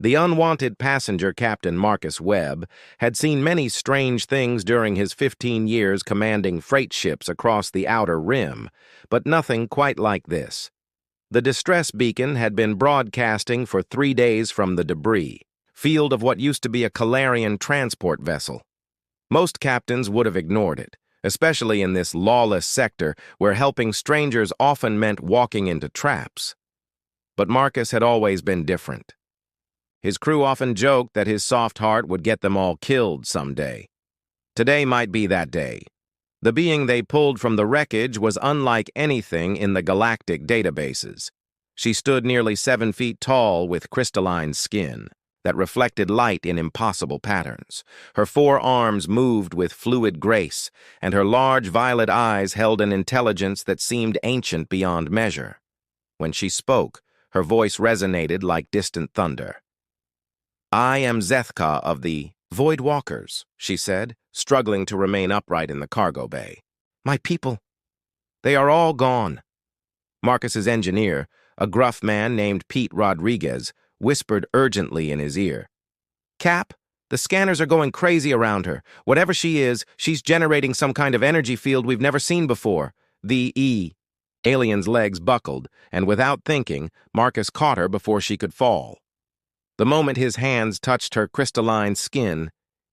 The unwanted passenger, Captain Marcus Webb, had seen many strange things during his 15 years commanding freight ships across the Outer Rim, but nothing quite like this. The distress beacon had been broadcasting for 3 days from the debris, field of what used to be a Calarian transport vessel. Most captains would have ignored it, especially in this lawless sector where helping strangers often meant walking into traps. But Marcus had always been different. His crew often joked that his soft heart would get them all killed someday. Today might be that day. The being they pulled from the wreckage was unlike anything in the galactic databases. She stood nearly 7 feet tall with crystalline skin that reflected light in impossible patterns. Her 4 arms moved with fluid grace, and her large violet eyes held an intelligence that seemed ancient beyond measure. When she spoke, her voice resonated like distant thunder. "I am Zethka of the Void Walkers," she said, struggling to remain upright in the cargo bay. "My people, they are all gone." Marcus's engineer, a gruff man named Pete Rodriguez, whispered urgently in his ear. "Cap, the scanners are going crazy around her. Whatever she is, she's generating some kind of energy field we've never seen before. The alien's legs buckled, and without thinking, Marcus caught her before she could fall. The moment his hands touched her crystalline skin,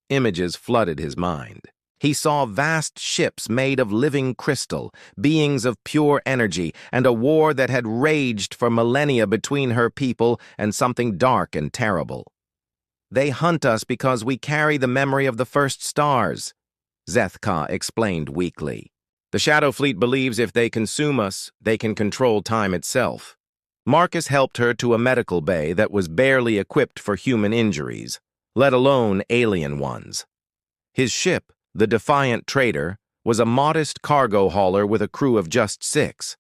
images flooded his mind. He saw vast ships made of living crystal, beings of pure energy, and a war that had raged for millennia between her people and something dark and terrible. "They hunt us because we carry the memory of the first stars," Zethka explained weakly. "The Shadow Fleet believes if they consume us, they can control time itself." Marcus helped her to a medical bay that was barely equipped for human injuries, let alone alien ones. His ship, the Defiant Trader, was a modest cargo hauler with a crew of just 6.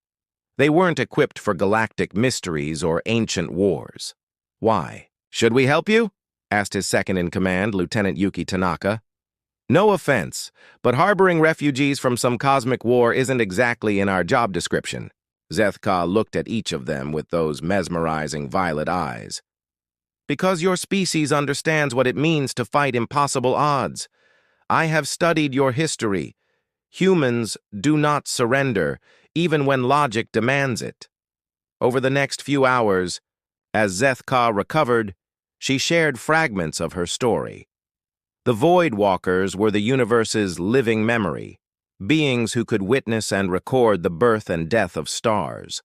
They weren't equipped for galactic mysteries or ancient wars. "Why? Should we help you?" asked his second-in-command, Lieutenant Yuki Tanaka. "No offense, but harboring refugees from some cosmic war isn't exactly in our job description." Zethka looked at each of them with those mesmerizing violet eyes. "Because your species understands what it means to fight impossible odds. I have studied your history. Humans do not surrender, even when logic demands it." Over the next few hours, as Zethka recovered, she shared fragments of her story. The Void Walkers were the universe's living memory, beings who could witness and record the birth and death of stars.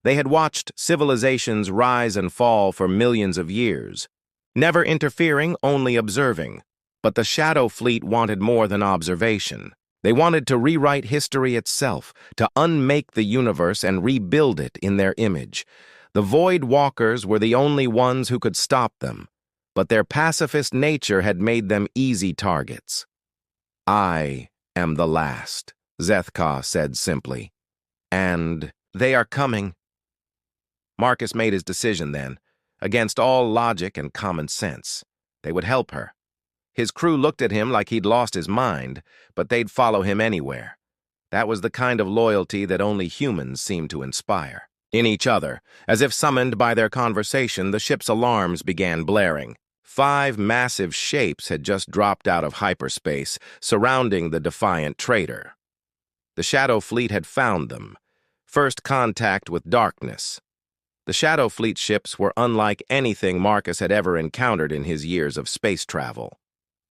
They had watched civilizations rise and fall for millions of years, never interfering, only observing. But the Shadow Fleet wanted more than observation. They wanted to rewrite history itself, to unmake the universe and rebuild it in their image. The Void Walkers were the only ones who could stop them, but their pacifist nature had made them easy targets. "I am the last," Zethka said simply. "And they are coming." Marcus made his decision then, against all logic and common sense. They would help her. His crew looked at him like he'd lost his mind, but they'd follow him anywhere. That was the kind of loyalty that only humans seem to inspire. In each other, as if summoned by their conversation, the ship's alarms began blaring. 5 massive shapes had just dropped out of hyperspace, surrounding the Defiant Trader. The Shadow Fleet had found them. First contact with darkness. The Shadow Fleet ships were unlike anything Marcus had ever encountered in his years of space travel.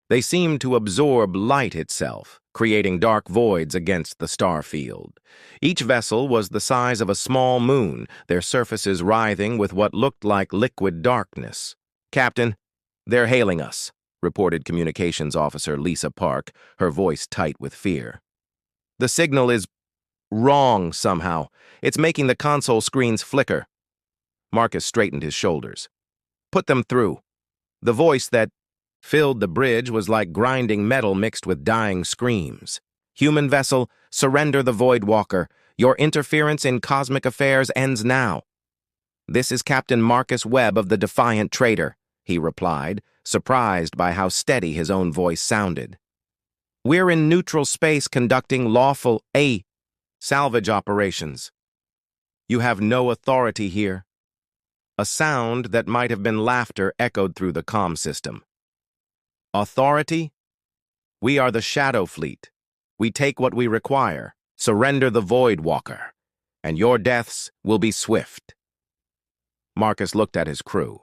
They seemed to absorb light itself, creating dark voids against the star field. Each vessel was the size of a small moon, their surfaces writhing with what looked like liquid darkness. "Captain, they're hailing us," reported Communications Officer Lisa Park, her voice tight with fear. "The signal is wrong somehow. It's making the console screens flicker." Marcus straightened his shoulders. "Put them through." The voice that filled the bridge was like grinding metal mixed with dying screams. "Human vessel, surrender the Void Walker. Your interference in cosmic affairs ends now." "This is Captain Marcus Webb of the Defiant Trader," he replied, surprised by how steady his own voice sounded. "We're in neutral space conducting lawful salvage operations. You have no authority here." A sound that might have been laughter echoed through the comm system. Authority? We are the Shadow Fleet. We take what we require. Surrender the Void Walker, and your deaths will be swift. Marcus looked at his crew.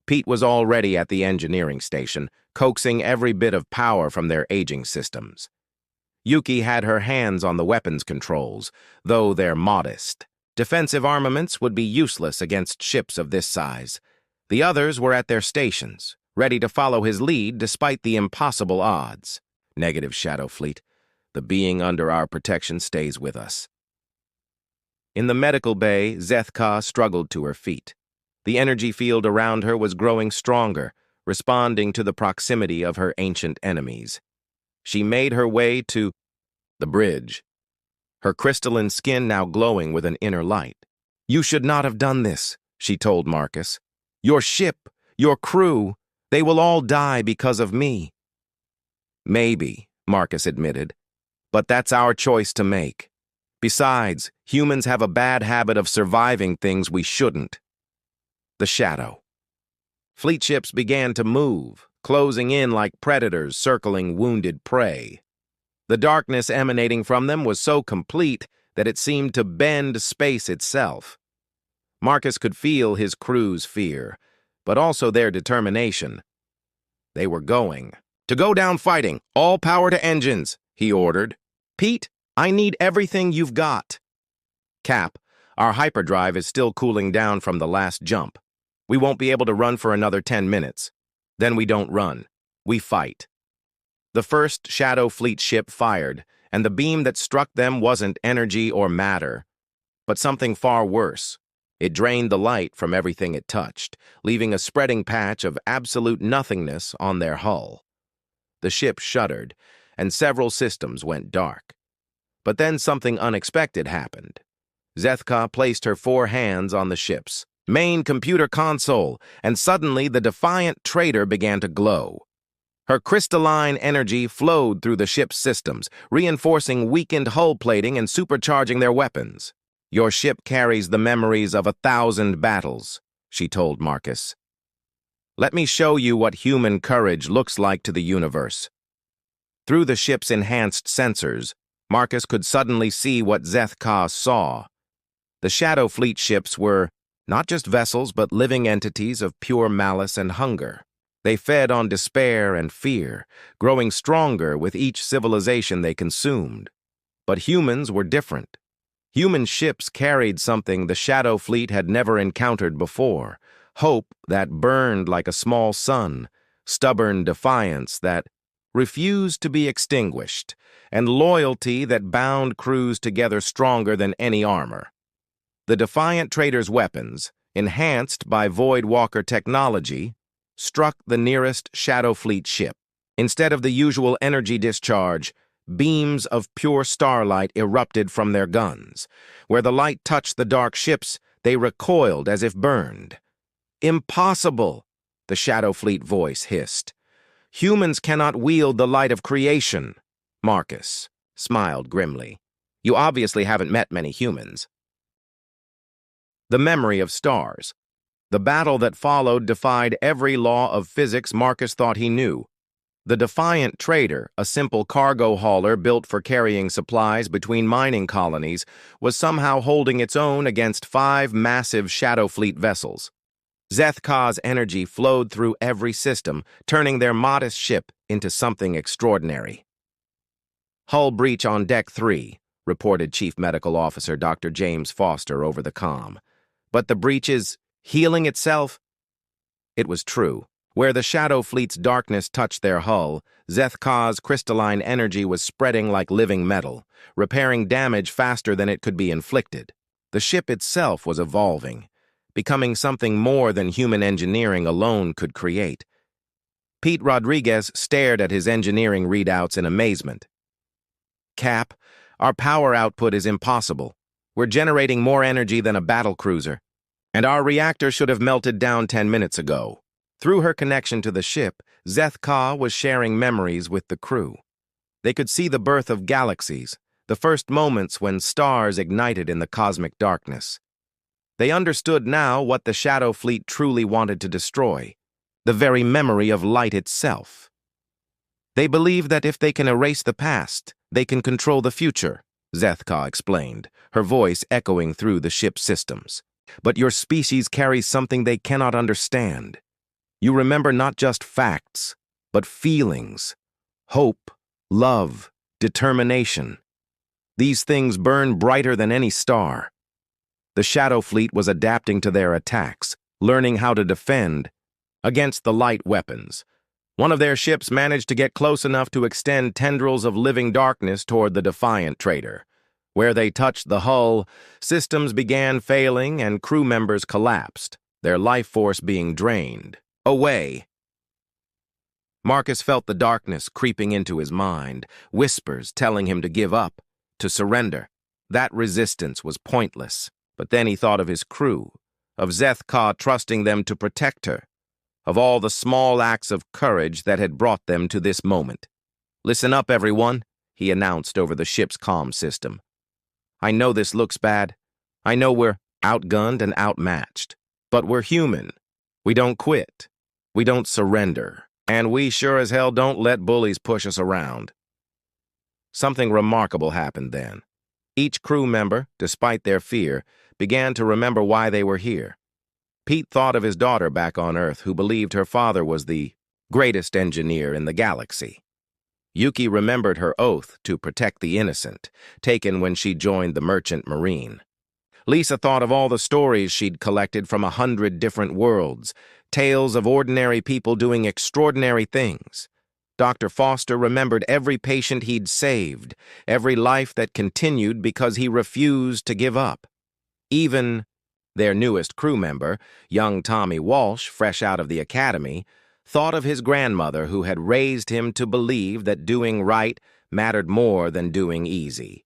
Pete was already at the engineering station, coaxing every bit of power from their aging systems. Yuki had her hands on the weapons controls, though they're modest. Defensive armaments would be useless against ships of this size. The others were at their stations, ready to follow his lead despite the impossible odds. Negative, Shadow Fleet. The being under our protection stays with us. In the medical bay, Zethka struggled to her feet. The energy field around her was growing stronger, responding to the proximity of her ancient enemies. She made her way to the bridge, her crystalline skin now glowing with an inner light. "You should not have done this," she told Marcus. "Your ship, your crew, they will all die because of me." "Maybe," Marcus admitted, "but that's our choice to make. Besides, humans have a bad habit of surviving things we shouldn't." The shadow. Fleet ships began to move, closing in like predators circling wounded prey. The darkness emanating from them was so complete that it seemed to bend space itself. Marcus could feel his crew's fear, but also their determination. They were going. "To go down fighting, all power to engines," he ordered. "Pete, I need everything you've got." "Cap, our hyperdrive is still cooling down from the last jump. We won't be able to run for another 10 minutes. Then we don't run. We fight." The first Shadow Fleet ship fired, and the beam that struck them wasn't energy or matter, but something far worse. It drained the light from everything it touched, leaving a spreading patch of absolute nothingness on their hull. The ship shuddered, and several systems went dark. But then something unexpected happened. Zethka placed her 4 hands on the ship's main computer console, and suddenly the defiant traitor began to glow. Her crystalline energy flowed through the ship's systems, reinforcing weakened hull plating and supercharging their weapons. "Your ship carries the memories of 1,000 battles," she told Marcus. "Let me show you what human courage looks like to the universe." Through the ship's enhanced sensors, Marcus could suddenly see what Zethka saw. The Shadow Fleet ships were not just vessels, but living entities of pure malice and hunger. They fed on despair and fear, growing stronger with each civilization they consumed. But humans were different. Human ships carried something the Shadow Fleet had never encountered before: hope that burned like a small sun, stubborn defiance that refused to be extinguished, and loyalty that bound crews together stronger than any armor. The defiant trader's weapons, enhanced by Void Walker technology, struck the nearest Shadow Fleet ship. Instead of the usual energy discharge, beams of pure starlight erupted from their guns. Where the light touched the dark ships, they recoiled as if burned. "Impossible," the Shadow Fleet voice hissed. "Humans cannot wield the light of creation." Marcus smiled grimly. "You obviously haven't met many humans." The memory of stars. The battle that followed defied every law of physics Marcus thought he knew. The defiant trader, a simple cargo hauler built for carrying supplies between mining colonies, was somehow holding its own against 5 massive Shadow Fleet vessels. Zethka's energy flowed through every system, turning their modest ship into something extraordinary. "Hull breach on Deck 3, reported Chief Medical Officer Dr. James Foster over the comm. "But the breach is healing itself?" It was true. Where the Shadow Fleet's darkness touched their hull, Zethka's crystalline energy was spreading like living metal, repairing damage faster than it could be inflicted. The ship itself was evolving, becoming something more than human engineering alone could create. Pete Rodriguez stared at his engineering readouts in amazement. "Cap, our power output is impossible. We're generating more energy than a battle cruiser, and our reactor should have melted down 10 minutes ago." Through her connection to the ship, Zethka was sharing memories with the crew. They could see the birth of galaxies, the first moments when stars ignited in the cosmic darkness. They understood now what the Shadow Fleet truly wanted to destroy, the very memory of light itself. They believe that if they can erase the past, they can control the future, Zethka explained, her voice echoing through the ship's systems. But your species carries something they cannot understand. You remember not just facts, but feelings, hope, love, determination. These things burn brighter than any star. The Shadow Fleet was adapting to their attacks, learning how to defend against the light weapons. One of their ships managed to get close enough to extend tendrils of living darkness toward the defiant trader. Where they touched the hull, systems began failing and crew members collapsed, their life force being drained. Away! Marcus felt the darkness creeping into his mind, whispers telling him to give up, to surrender. That resistance was pointless. But then he thought of his crew, of Zethka trusting them to protect her, of all the small acts of courage that had brought them to this moment. "Listen up, everyone," he announced over the ship's comm system. "I know this looks bad. I know we're outgunned and outmatched. But we're human. We don't quit. We don't surrender. And we sure as hell don't let bullies push us around." Something remarkable happened then. Each crew member, despite their fear, began to remember why they were here. Pete thought of his daughter back on Earth, who believed her father was the greatest engineer in the galaxy. Yuki remembered her oath to protect the innocent, taken when she joined the Merchant Marine. Lisa thought of all the stories she'd collected from 100 different worlds, tales of ordinary people doing extraordinary things. Dr. Foster remembered every patient he'd saved, every life that continued because he refused to give up. Even their newest crew member, young Tommy Walsh, fresh out of the academy, thought of his grandmother who had raised him to believe that doing right mattered more than doing easy.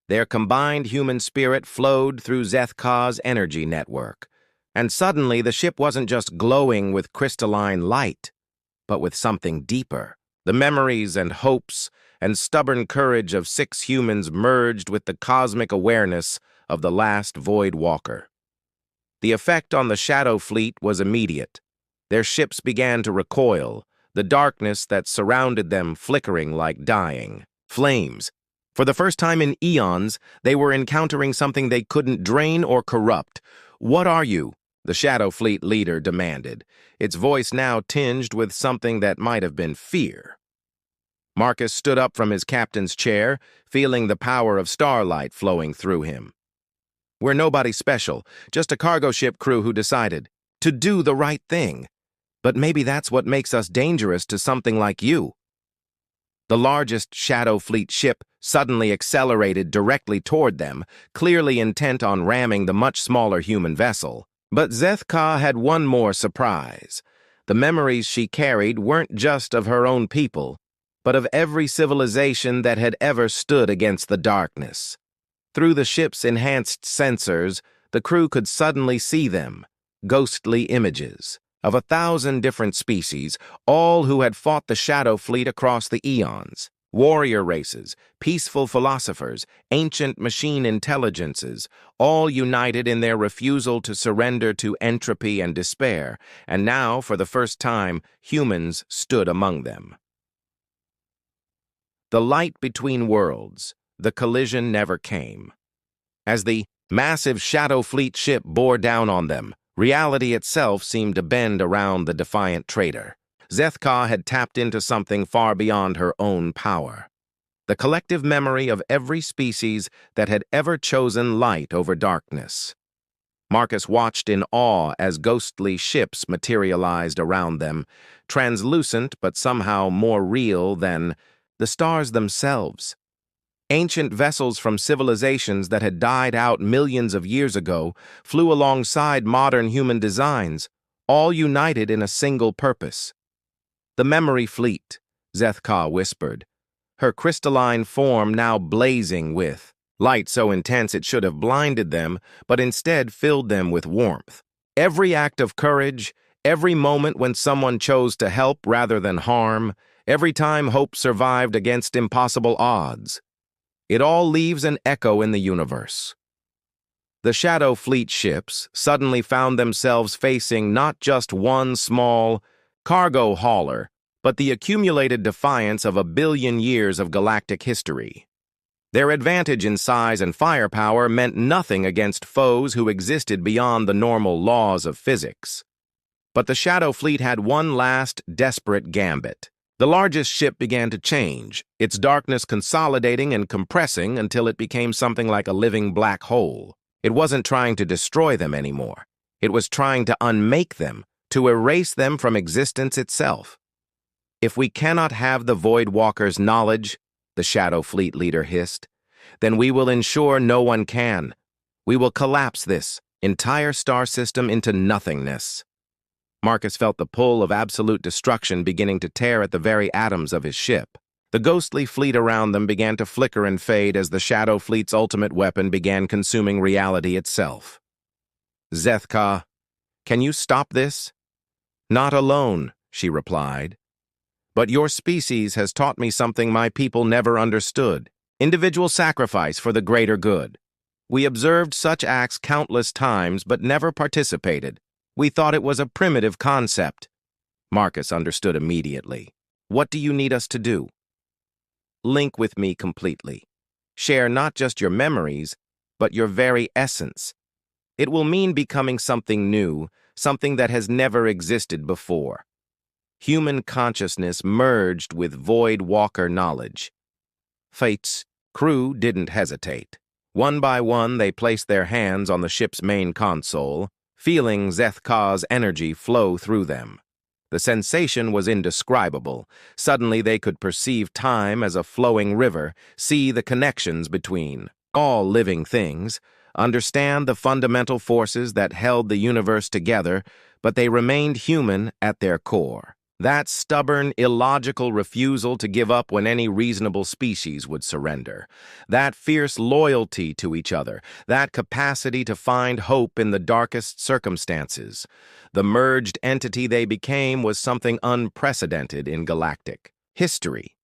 Their combined human spirit flowed through Zethka's energy network, and suddenly the ship wasn't just glowing with crystalline light, but with something deeper. The memories and hopes and stubborn courage of 6 humans merged with the cosmic awareness of the last Void Walker. The effect on the Shadow Fleet was immediate. Their ships began to recoil, the darkness that surrounded them flickering like dying flames. For the first time in eons, they were encountering something they couldn't drain or corrupt. "What are you?" the Shadow Fleet leader demanded, its voice now tinged with something that might have been fear. Marcus stood up from his captain's chair, feeling the power of starlight flowing through him. "We're nobody special, just a cargo ship crew who decided to do the right thing. But maybe that's what makes us dangerous to something like you." The largest Shadow Fleet ship suddenly accelerated directly toward them, clearly intent on ramming the much smaller human vessel. But Zethka had one more surprise. The memories she carried weren't just of her own people, but of every civilization that had ever stood against the darkness. Through the ship's enhanced sensors, the crew could suddenly see them, ghostly images of 1,000 different species, all who had fought the Shadow Fleet across the eons. Warrior races, peaceful philosophers, ancient machine intelligences, all united in their refusal to surrender to entropy and despair, and now, for the first time, humans stood among them. The light between worlds, the collision never came. As the massive Shadow Fleet ship bore down on them, reality itself seemed to bend around the defiant trader. Zethka had tapped into something far beyond her own power. The collective memory of every species that had ever chosen light over darkness. Marcus watched in awe as ghostly ships materialized around them, translucent but somehow more real than the stars themselves. Ancient vessels from civilizations that had died out millions of years ago flew alongside modern human designs, all united in a single purpose. "The memory fleet," Zethka whispered, her crystalline form now blazing with light so intense it should have blinded them, but instead filled them with warmth. Every act of courage, every moment when someone chose to help rather than harm, every time hope survived against impossible odds. It all leaves an echo in the universe. The Shadow Fleet ships suddenly found themselves facing not just one small cargo hauler, but the accumulated defiance of 1 billion years of galactic history. Their advantage in size and firepower meant nothing against foes who existed beyond the normal laws of physics. But the Shadow Fleet had one last desperate gambit. The largest ship began to change, its darkness consolidating and compressing until it became something like a living black hole. It wasn't trying to destroy them anymore. It was trying to unmake them, to erase them from existence itself. If we cannot have the Void Walker's knowledge, the Shadow Fleet leader hissed, then we will ensure no one can. We will collapse this entire star system into nothingness. Marcus felt the pull of absolute destruction beginning to tear at the very atoms of his ship. The ghostly fleet around them began to flicker and fade as the Shadow Fleet's ultimate weapon began consuming reality itself. Zethka, can you stop this? Not alone, she replied. But your species has taught me something my people never understood. Individual sacrifice for the greater good. We observed such acts countless times but never participated. We thought it was a primitive concept. Marcus understood immediately. What do you need us to do? Link with me completely. Share not just your memories, but your very essence. It will mean becoming something new, something that has never existed before. Human consciousness merged with Void Walker knowledge. Fate's crew didn't hesitate. One by one, they placed their hands on the ship's main console, feeling Zethka's energy flow through them. The sensation was indescribable. Suddenly they could perceive time as a flowing river, see the connections between all living things, understand the fundamental forces that held the universe together, but they remained human at their core. That stubborn, illogical refusal to give up when any reasonable species would surrender. That fierce loyalty to each other. That capacity to find hope in the darkest circumstances. The merged entity they became was something unprecedented in galactic history.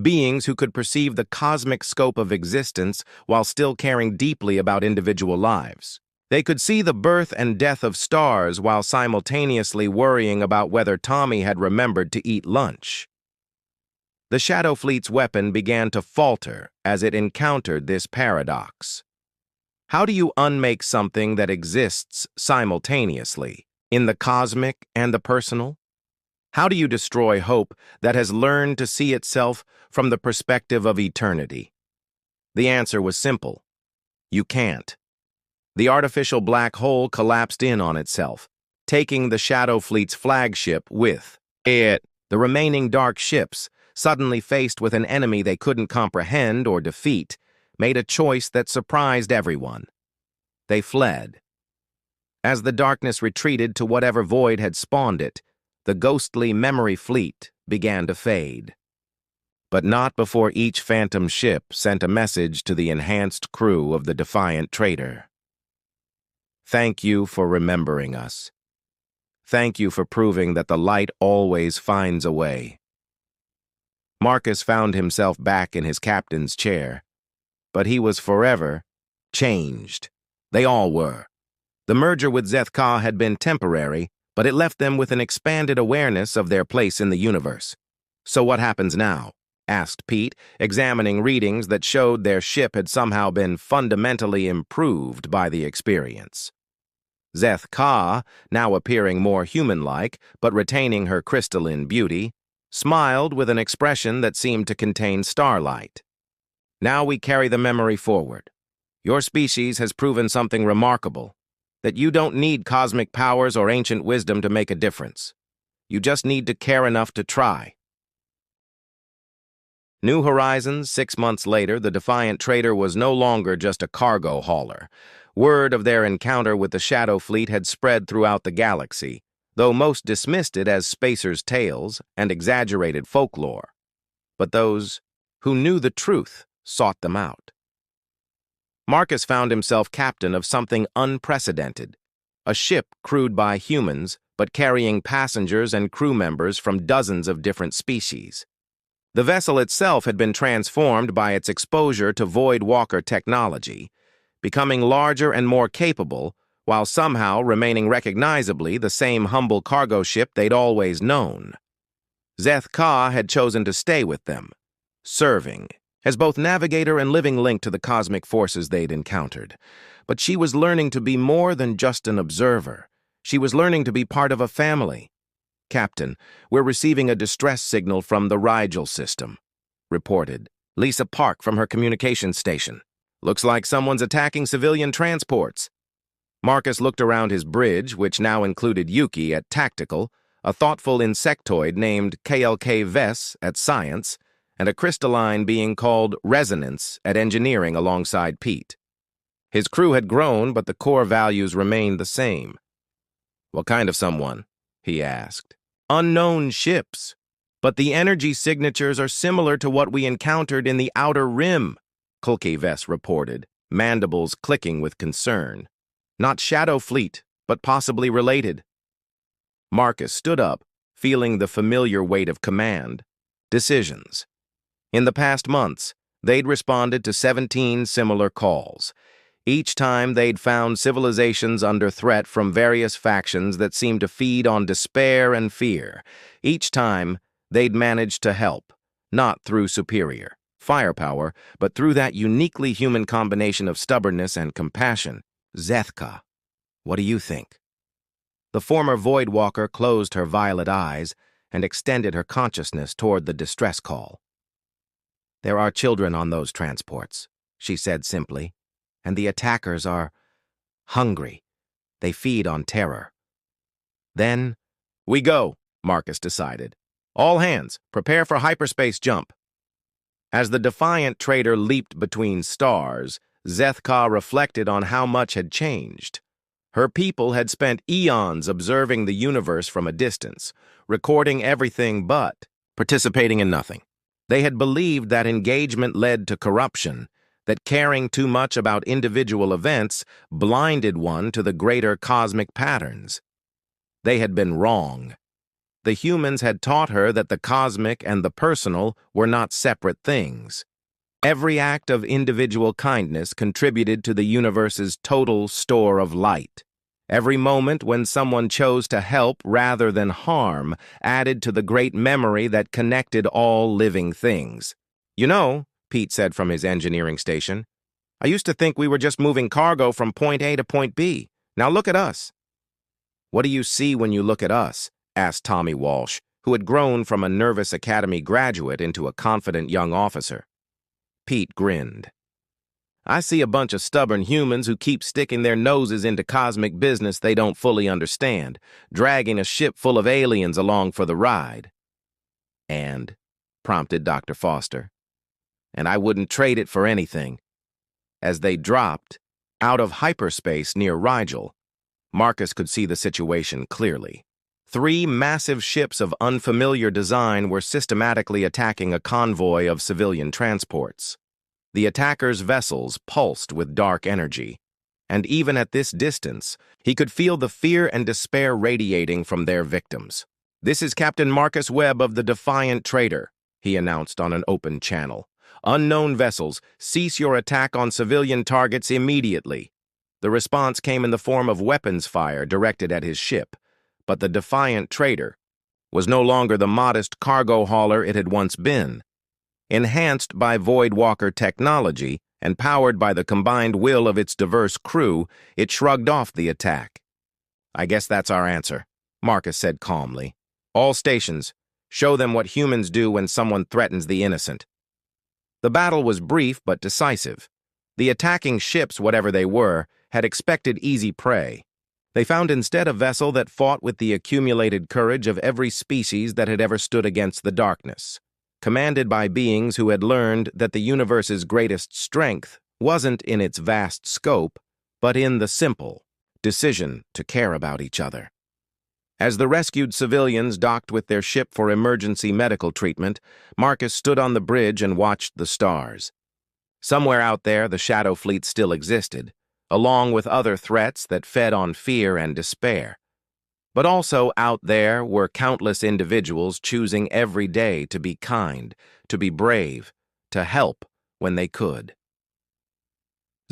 Beings who could perceive the cosmic scope of existence while still caring deeply about individual lives. They could see the birth and death of stars while simultaneously worrying about whether Tommy had remembered to eat lunch. The Shadow Fleet's weapon began to falter as it encountered this paradox. How do you unmake something that exists simultaneously, in the cosmic and the personal? How do you destroy hope that has learned to see itself from the perspective of eternity? The answer was simple. You can't. The artificial black hole collapsed in on itself, taking the Shadow Fleet's flagship with it. The remaining dark ships, suddenly faced with an enemy they couldn't comprehend or defeat, made a choice that surprised everyone. They fled. As the darkness retreated to whatever void had spawned it, the ghostly memory fleet began to fade. But not before each phantom ship sent a message to the enhanced crew of the defiant trader. Thank you for remembering us. Thank you for proving that the light always finds a way. Marcus found himself back in his captain's chair, but he was forever changed. They all were. The merger with Zethka had been temporary, but it left them with an expanded awareness of their place in the universe. So what happens now? Asked Pete, examining readings that showed their ship had somehow been fundamentally improved by the experience. Zethka, now appearing more human-like, but retaining her crystalline beauty, smiled with an expression that seemed to contain starlight. Now we carry the memory forward. Your species has proven something remarkable, that you don't need cosmic powers or ancient wisdom to make a difference. You just need to care enough to try. New Horizons, 6 months later, the defiant trader was no longer just a cargo hauler. Word of their encounter with the Shadow Fleet had spread throughout the galaxy, though most dismissed it as spacers' tales and exaggerated folklore. But those who knew the truth sought them out. Marcus found himself captain of something unprecedented, a ship crewed by humans, but carrying passengers and crew members from dozens of different species. The vessel itself had been transformed by its exposure to Void Walker technology, becoming larger and more capable, while somehow remaining recognizably the same humble cargo ship they'd always known. Zeth-Ka had chosen to stay with them, serving, as both navigator and living link to the cosmic forces they'd encountered. But she was learning to be more than just an observer. She was learning to be part of a family. "Captain, we're receiving a distress signal from the Rigel system," reported Lisa Park from her communications station. "Looks like someone's attacking civilian transports." Marcus looked around his bridge, which now included Yuki at Tactical, a thoughtful insectoid named KLK Vess at Science, and a crystalline being called Resonance at Engineering alongside Pete. His crew had grown, but the core values remained the same. "What kind of someone?" he asked. "Unknown ships. But the energy signatures are similar to what we encountered in the Outer Rim," KLK Vess reported, mandibles clicking with concern. "Not Shadow Fleet, but possibly related." Marcus stood up, feeling the familiar weight of command. Decisions. In the past months, they'd responded to 17 similar calls. Each time they'd found civilizations under threat from various factions that seemed to feed on despair and fear. Each time, they'd managed to help, not through superior firepower, but through that uniquely human combination of stubbornness and compassion. "Zeth-Ka, what do you think?" The former Voidwalker closed her violet eyes and extended her consciousness toward the distress call. "There are children on those transports," she said simply, "and the attackers are hungry. They feed on terror." "Then, we go," Marcus decided. "All hands, prepare for hyperspace jump." As the defiant trader leaped between stars, Zeth-Ka reflected on how much had changed. Her people had spent eons observing the universe from a distance, recording everything but participating in nothing. They had believed that engagement led to corruption, that caring too much about individual events blinded one to the greater cosmic patterns. They had been wrong. The humans had taught her that the cosmic and the personal were not separate things. Every act of individual kindness contributed to the universe's total store of light. Every moment when someone chose to help rather than harm added to the great memory that connected all living things. "You know," Pete said from his engineering station, "I used to think we were just moving cargo from point A to point B. Now look at us." "What do you see when you look at us?" asked Tommy Walsh, who had grown from a nervous academy graduate into a confident young officer. Pete grinned. "I see a bunch of stubborn humans who keep sticking their noses into cosmic business they don't fully understand, dragging a ship full of aliens along for the ride." "And?" prompted Dr. Foster. "And I wouldn't trade it for anything." As they dropped out of hyperspace near Rigel, Marcus could see the situation clearly. 3 massive ships of unfamiliar design were systematically attacking a convoy of civilian transports. The attackers' vessels pulsed with dark energy, and even at this distance, he could feel the fear and despair radiating from their victims. "This is Captain Marcus Webb of the Defiant Trader," he announced on an open channel. "Unknown vessels, cease your attack on civilian targets immediately." The response came in the form of weapons fire directed at his ship, but the Defiant Trader was no longer the modest cargo hauler it had once been. Enhanced by Voidwalker technology and powered by the combined will of its diverse crew, it shrugged off the attack. "I guess that's our answer," Marcus said calmly. "All stations, show them what humans do when someone threatens the innocent." The battle was brief but decisive. The attacking ships, whatever they were, had expected easy prey. They found instead a vessel that fought with the accumulated courage of every species that had ever stood against the darkness, commanded by beings who had learned that the universe's greatest strength wasn't in its vast scope, but in the simple decision to care about each other. As the rescued civilians docked with their ship for emergency medical treatment, Marcus stood on the bridge and watched the stars. Somewhere out there, the Shadow Fleet still existed, along with other threats that fed on fear and despair. But also out there were countless individuals choosing every day to be kind, to be brave, to help when they could.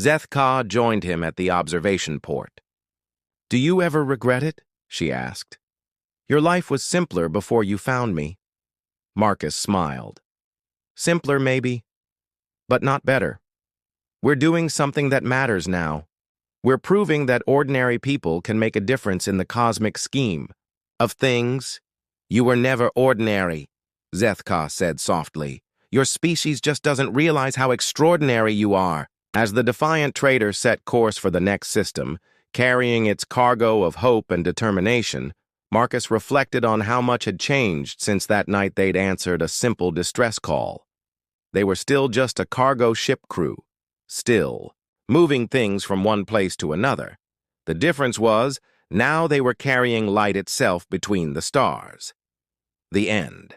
Zethka joined him at the observation port. "Do you ever regret it?" she asked. "Your life was simpler before you found me." Marcus smiled. "Simpler, maybe, but not better. We're doing something that matters now. We're proving that ordinary people can make a difference in the cosmic scheme of things." "You were never ordinary," Zethka said softly. "Your species just doesn't realize how extraordinary you are." As the defiant trader set course for the next system, carrying its cargo of hope and determination, Marcus reflected on how much had changed since that night they'd answered a simple distress call. They were still just a cargo ship crew, still moving things from one place to another. The difference was, now they were carrying light itself between the stars. The end.